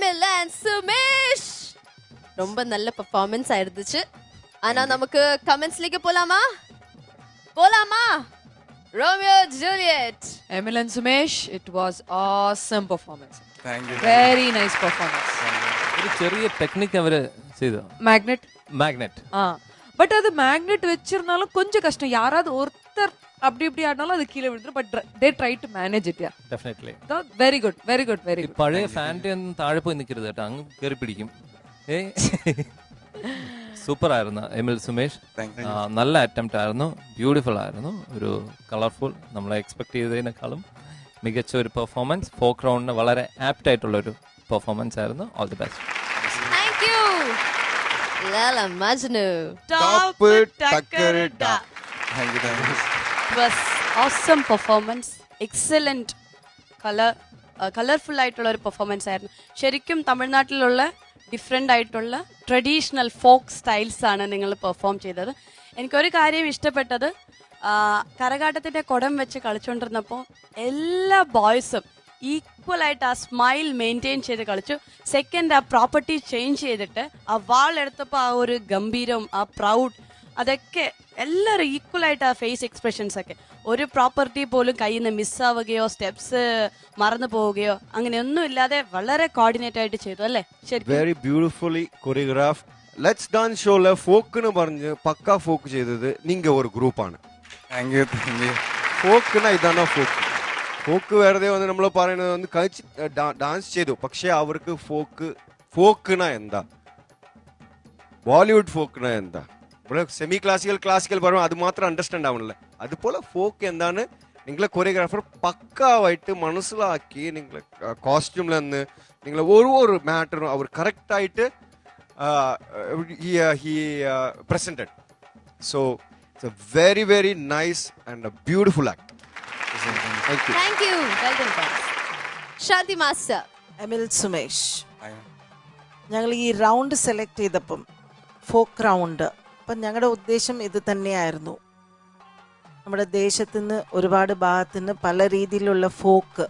Emil and Sumesh. ரொம்ப நல்ல performance ஆயிருந்துச்சு. ஆனா நமக்கு கமெண்ட்ஸ்லக்கு போலாமா? Romeo Juliet. Emil and Sumesh, it was awesome performance. Thank you. Very nice performance. ഒരു ചെറിയ ടെക്നിക് അവര് ചെയ്തു. Magnet. பட் அது மேக்னெட் வச்சிருந்தாலும் கொஞ்சம் கஷ்டம். யாராவது ஒருத்தர் அப்படி ஆடினாலும் அது கீழே விழுந்துரும். But they try to manage it. Yeah. Definitely. Very good. പഴയ ഫാൻ്റെ ഒന്നും താഴെ പോയി നിൽക്കരുത് കേട്ടോ, അങ്ങ് കയറി പിടിക്കും. സൂപ്പർ ആയിരുന്നു എമിൽ സുമേഷ്. നല്ല അറ്റംപ്റ്റ് ആയിരുന്നു, ബ്യൂട്ടിഫുൾ ആയിരുന്നു, ഒരു കളർഫുൾ, നമ്മൾ എക്സ്പെക്ട് ചെയ്തതിനേക്കാളും മികച്ച ഒരു പെർഫോമൻസ്. ഫോക്ക് റൗണ്ടിന് വളരെ ആപ്റ്റ് ആയിട്ടുള്ള ഒരു പെർഫോമൻസ് ആയിരുന്നു. All the best. Thank you. Lala Majnu. Top Takkarita. Thank you. It was awesome performance. Excellent colourful ആയിട്ടുള്ള ഒരു പെർഫോമൻസ് ആയിരുന്നു. ശരിക്കും തമിഴ്നാട്ടിലുള്ള ഡിഫറെൻ്റ് ആയിട്ടുള്ള ട്രഡീഷണൽ ഫോക്ക് സ്റ്റൈൽസ് ആണ് നിങ്ങൾ പെർഫോം ചെയ്തത്. എനിക്കൊരു കാര്യം ഇഷ്ടപ്പെട്ടത്, കരകാട്ടത്തിൻ്റെ കുടം വെച്ച് കളിച്ചുകൊണ്ടിരുന്നപ്പോൾ എല്ലാ ബോയ്സും ഈക്വലായിട്ട് ആ സ്മൈൽ മെയിൻറ്റെയിൻ ചെയ്ത് കളിച്ചു. സെക്കൻഡ് ആ പ്രോപ്പർട്ടി ചേഞ്ച് ചെയ്തിട്ട് ആ വാൾ എടുത്തപ്പോൾ ആ ഒരു ഗംഭീരം, ആ പ്രൗഡ്, അതൊക്കെ എല്ലാവരും ഈക്വലായിട്ട് ആ ഫേസ് എക്സ്പ്രഷൻസ് ഒക്കെ. ഒരു പ്രോപ്പർട്ടി പോലും കയ്യിൽ നിന്ന് മിസ്സാവുകയോ സ്റ്റെപ്സ് മറന്നു പോവുകയോ അങ്ങനെയൊന്നും ഇല്ലാതെ വളരെ കോർഡിനേറ്റ് ആയിട്ട് ചെയ്തു അല്ലേ? ശരി, very beautifully choreograph. Let's dance ഷോയില് ഫോക്കിന് പറഞ്ഞ് പക്കാ ഫോക്ക് ചെയ്തത് നിങ്ങ ഒരു ഗ്രൂപ്പാണ്. ഫോക്കിന് ഇതാണ് ഫോക്ക് വെറുതെ വന്ന് നമ്മൾ പറയുന്നത് ഒന്ന് കഴിച്ച് ഡാൻസ് ചെയ്തു. പക്ഷെ അവർക്ക് ഫോക്കിന എന്താ, ബോളിവുഡ് ഫോക്കിന എന്താ, ഇവിടെ സെമി ക്ലാസിക്കൽ പറയുമ്പോൾ അത് മാത്രം അണ്ടർസ്റ്റാൻഡ് ആവണല്ലേ. അതുപോലെ ഫോക്ക് എന്താണ് നിങ്ങളെ കൊറിയോഗ്രാഫർ പക്കാവായിട്ട് മനസ്സിലാക്കി നിങ്ങളെ കോസ്റ്റ്യൂമിൽ നിന്ന് നിങ്ങളെ ഒരു മാറ്ററും അവർ കറക്റ്റായിട്ട് presented. So it's a very, very nice and a beautiful act. Thank you. Well done, boss. Shanti Master. Emil Sumesh. ഞങ്ങൾ ഈ റൗണ്ട് സെലക്ട് ചെയ്തപ്പം ഫോക്ക് റൗണ്ട്, അപ്പം ഞങ്ങളുടെ ഉദ്ദേശം ഇത് തന്നെയായിരുന്നു. നമ്മുടെ ദേശത്തു നിന്ന് ഒരുപാട് ഭാഗത്തു നിന്ന് പല രീതിയിലുള്ള ഫോക്ക്,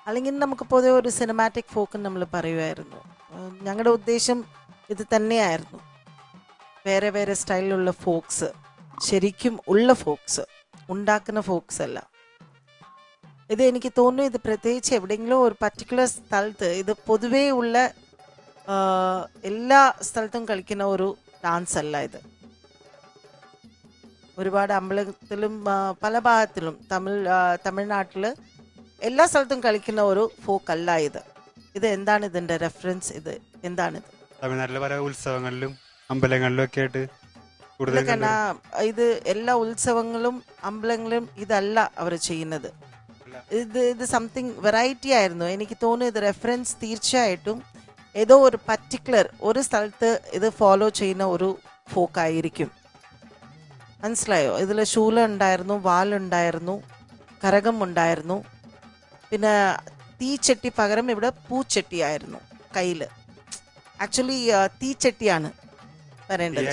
അല്ലെങ്കിൽ നമുക്ക് പൊതുവെ ഒരു സിനിമാറ്റിക് ഫോക്ക് നമ്മൾ പറയുമായിരുന്നു. ഞങ്ങളുടെ ഉദ്ദേശം ഇത് തന്നെയായിരുന്നു. വേറെ വേറെ സ്റ്റൈലിലുള്ള ഫോക്സ്, ശരിക്കും ഉള്ള ഫോക്സ്, ഉണ്ടാക്കുന്ന ഫോക്സ് അല്ല. ഇത് എനിക്ക് തോന്നുന്നു ഇത് പ്രത്യേകിച്ച് എവിടെയെങ്കിലും ഒരു പർട്ടിക്കുലർ സ്ഥലത്ത്, ഇത് പൊതുവേ ഉള്ള എല്ലാ സ്ഥലത്തും കളിക്കുന്ന ഒരു ഡാൻസ് അല്ല ഇത്. ഒരുപാട് അമ്പലത്തിലും പല ഭാഗത്തിലും തമിഴ്നാട്ടിൽ എല്ലാ സ്ഥലത്തും കളിക്കുന്ന ഒരു ഫോക്ക് അല്ല ഇത്. ഇത് എന്താണ് ഇതിൻ്റെ റെഫറൻസ്? ഇത് എന്താണിത്? തമിഴ്നാട്ടിലെ പല ഉത്സവങ്ങളിലും അമ്പലങ്ങളിലും ഒക്കെ ആയിട്ട് ഇത് എല്ലാ ഉത്സവങ്ങളും അമ്പലങ്ങളും ഇതല്ല അവർ ചെയ്യുന്നത്. ഇത് സംതിങ് വെറൈറ്റി ആയിരുന്നു. എനിക്ക് തോന്നുന്നു ഇത് റെഫറൻസ് തീർച്ചയായിട്ടും ഏതോ ഒരു പർട്ടിക്കുലർ ഒരു സ്ഥലത്ത് ഇത് ഫോളോ ചെയ്യുന്ന ഒരു ഫോക്കായിരിക്കും. മനസ്സിലായോ? ഇതിൽ ശൂലം ഉണ്ടായിരുന്നു, വാലുണ്ടായിരുന്നു, കരകം ഉണ്ടായിരുന്നു, പിന്നെ തീച്ചട്ടി പകരം ഇവിടെ പൂച്ചട്ടിയായിരുന്നു കയ്യിൽ. ആക്ച്വലി തീച്ചട്ടിയാണ് വരേണ്ടത്,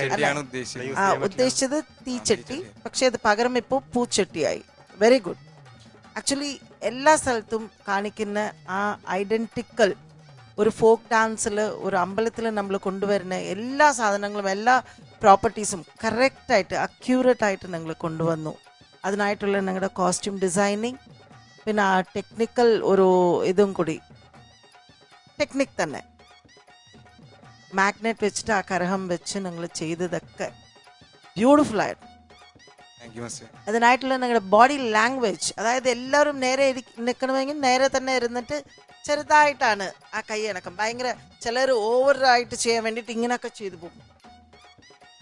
ഉദ്ദേശിച്ചത് തീച്ചട്ടി, പക്ഷെ അത് പകരം ഇപ്പോൾ പൂച്ചട്ടിയായി. Very good. ആക്ച്വലി എല്ലാ സ്ഥലത്തും കാണിക്കുന്ന ആ ഐഡൻറ്റിക്കൽ ഒരു ഫോക്ക് ഡാൻസിൽ, ഒരു അമ്പലത്തിൽ നമ്മൾ കൊണ്ടുവരുന്ന എല്ലാ സാധനങ്ങളും എല്ലാ പ്രോപ്പർട്ടീസും കറക്റ്റായിട്ട് അക്യൂറേറ്റായിട്ട് നിങ്ങൾ കൊണ്ടുവന്നു. അതിനായിട്ടുള്ള നിങ്ങളുടെ കോസ്റ്റ്യൂം ഡിസൈനിങ്, പിന്നെ ആ ടെക്നിക്കൽ ഒരു ഇതും കൂടി, ടെക്നിക് തന്നെ മാഗ്നറ്റ് വെച്ചിട്ട് ആ കരഹം വെച്ച് നിങ്ങൾ ചെയ്തതൊക്കെ ബ്യൂട്ടിഫുൾ ആയിരുന്നു. അതിനായിട്ടുള്ള നിങ്ങളുടെ ബോഡി ലാംഗ്വേജ്, അതായത് എല്ലാവരും നേരെ നിൽക്കണമെങ്കിൽ നേരെ തന്നെ ഇരുന്നിട്ട് ചെറുതായിട്ടാണ് ആ കൈ അനക്കം. ഭയങ്കര ചിലർ ഓവറായിട്ട് ചെയ്യാൻ വേണ്ടിയിട്ട് ഇങ്ങനെയൊക്കെ ചെയ്തു പോകും.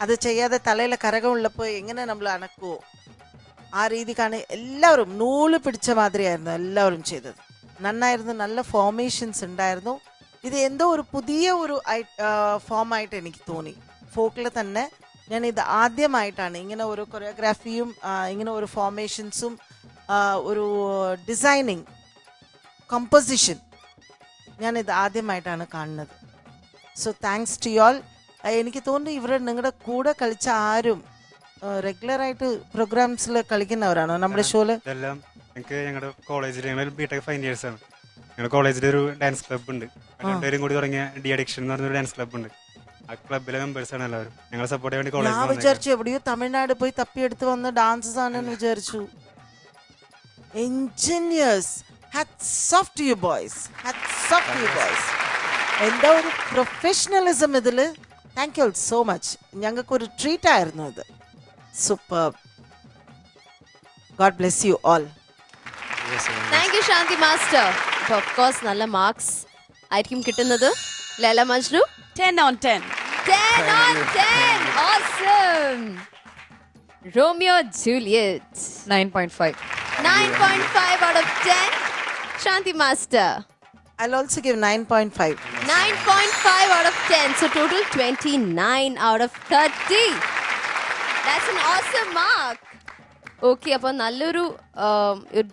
അത് ചെയ്യാതെ തലയിലെ കരകമുള്ളപ്പോൾ എങ്ങനെ നമ്മൾ അനക്കുമോ ആ രീതിക്കാണ് എല്ലാവരും നൂല് പിടിച്ച മാതിരിയായിരുന്നു എല്ലാവരും ചെയ്തത്. നന്നായിരുന്നു, നല്ല ഫോർമേഷൻസ് ഉണ്ടായിരുന്നു. ഇത് എന്തോ ഒരു പുതിയ ഒരു ഫോമായിട്ട് എനിക്ക് തോന്നി. ഫോക്കിൽ തന്നെ ഞാൻ ഇത് ആദ്യമായിട്ടാണ് ഇങ്ങനെ ഒരു കൊറിയോഗ്രാഫിയും ഇങ്ങനെ ഒരു ഫോർമേഷൻസും ഒരു ഡിസൈനിങ് കമ്പോസിഷൻ ഞാനിത് ആദ്യമായിട്ടാണ് കാണുന്നത്. So thanks to you all. എനിക്ക് തോന്നുന്നു ഇവർ നിങ്ങളുടെ കൂടെ കളിച്ച ആരും റെഗുലറായിട്ട് പ്രോഗ്രാംസിൽ കളിക്കുന്നവരാണോ നമ്മുടെ ഷോയില്? ഞങ്ങളുടെ കോളേജിൽ ബിടെക് ഫൈനൽ ഇയേഴ്സ് ആണ്. ഞങ്ങളുടെ കോളേജിൽ ഒരു ഡാൻസ് ക്ലബ്ബ് ഉണ്ട്. രണ്ടുപേരും കൂടി തുടങ്ങിയ ഡി അഡിക്ഷൻ എന്ന് പറഞ്ഞൊരു ഡാൻസ് ക്ലബ്ബ് ഉണ്ട്. ആ ക്ലബിലെ മെമ്പേഴ്സ് ആണ് എല്ലാവരും. ഞങ്ങളെ സപ്പോർട്ട് ചെയ്യാൻ വേണ്ടി ഞാൻ കോളേജിൽ വിചാരിച്ചു എവിടെയോ തമിഴ്നാട് പോയി തപ്പിയെടുത്ത് വന്ന ഡാൻസസ് ആണെന്ന് വിചാരിച്ചു. Engineers, hats off to you boys, hats off to you boys. എന്താ ഒരു പ്രൊഫഷണലിസം ഇതില്. Thank you so much. ഞങ്ങൾക്ക് ഒരു ട്രീറ്റ് ആയിരുന്നു ഇത്. Super. God bless you all. Thank you Shanthi master. Of course നല്ല മാർക്സ് ആയിരിക്കും കിട്ടുന്നത്. Laila Majnu 10 on 10. 10 on 10. Awesome. Romeo Juliet 9.5. 9.5 out of 10. Shanti Master I'll also give 9.5. 9.5 out of 10. So total 29 out of 30. That's an awesome mark. Okay, അപ്പോൾ നല്ലൊരു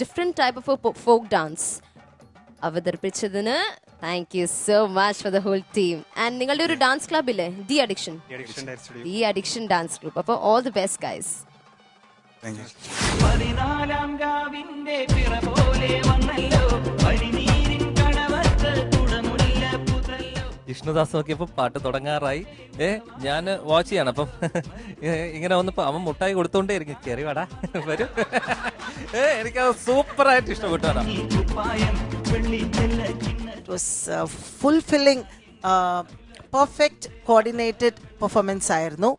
different type of folk dance അവതരിപ്പിച്ചതിന് thank you so much for the whole team. And നിങ്ങളുടെ ഒരു dance club ഇല്ലേ, the addiction dance group. അപ്പോൾ all the best guys. Vishnudas നോക്കിയപ്പോ പാട്ട് തുടങ്ങാറായി. ഞാൻ വാച്ച് ചെയ്യാണ്. അപ്പം ഇങ്ങനെ വന്നപ്പോ അവൻ മുട്ടായി കൊടുത്തോണ്ടേ ഇരിക്കും. കയറി വാടാ വരും. എനിക്കത് സൂപ്പറായിട്ട് ഇഷ്ടപ്പെട്ടു. It was fulfilling, perfect coordinated performance ആയിരുന്നു.